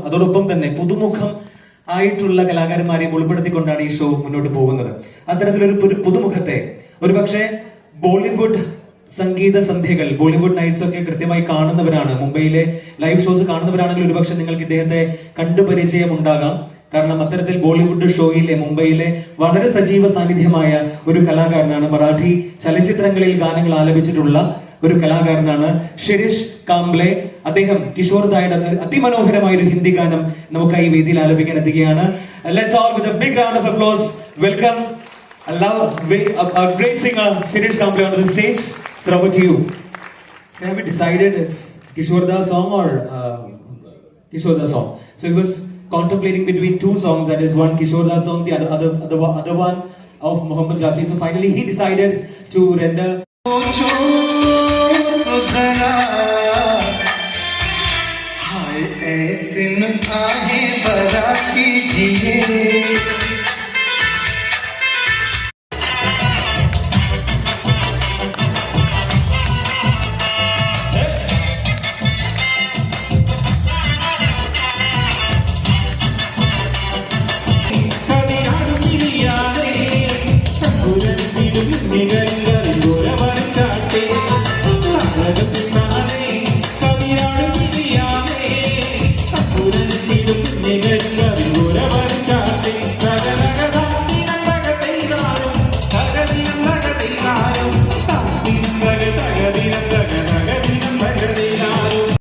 അതോടൊപ്പം തന്നെ പുതുമുഖം ആയിട്ടുള്ള കലാകാരന്മാരെ ഉൾപ്പെടുത്തിക്കൊണ്ടാണ് ഈ ഷോ മുന്നോട്ട് പോകുന്നത്. അത്തരത്തിലൊരു പുതുമുഖത്തെ ഒരുപക്ഷെ ബോളിവുഡ് സംഗീത സന്ധ്യകൾ, ബോളിവുഡ് നൈറ്റ്സ് ഒക്കെ കൃത്യമായി കാണുന്നവരാണ്, മുംബൈയിലെ ലൈവ് ഷോസ് കാണുന്നവരാണെങ്കിൽ ഒരുപക്ഷെ നിങ്ങൾക്ക് ഇദ്ദേഹത്തെ കണ്ടുപരിചയം ഉണ്ടാകാം. കാരണം അത്തരത്തിൽ ബോളിവുഡ് ഷോയിലെ മുംബൈയിലെ വളരെ സജീവ സാന്നിധ്യമായ ഒരു കലാകാരനാണ്. മറാഠി ചലച്ചിത്രങ്ങളിൽ ഗാനങ്ങൾ ആലപിച്ചിട്ടുള്ള ഒരു കലാകാരനാണ് ശിരീഷ് കാംബ്ലെ. അദ്ദേഹം കിഷോർ ദായുടെ അതിമനോഹരമായ ഒരു ഹിന്ദി ഗാനം നമുക്കായി ഈ വേദിയിൽ ആലപിക്കാൻ എത്തുകയാണ്. Let's all with a big round of applause welcome a great singer Shirish Kamble onto the stage. So over to you. So have you decided it's Kishore Da song or Kishore Da song? So he was contemplating between two songs, that is one Kishore Da song, the other one of Mohammed Rafi. So finally he decided to render ऐसे न आगे बड़ा कीजिए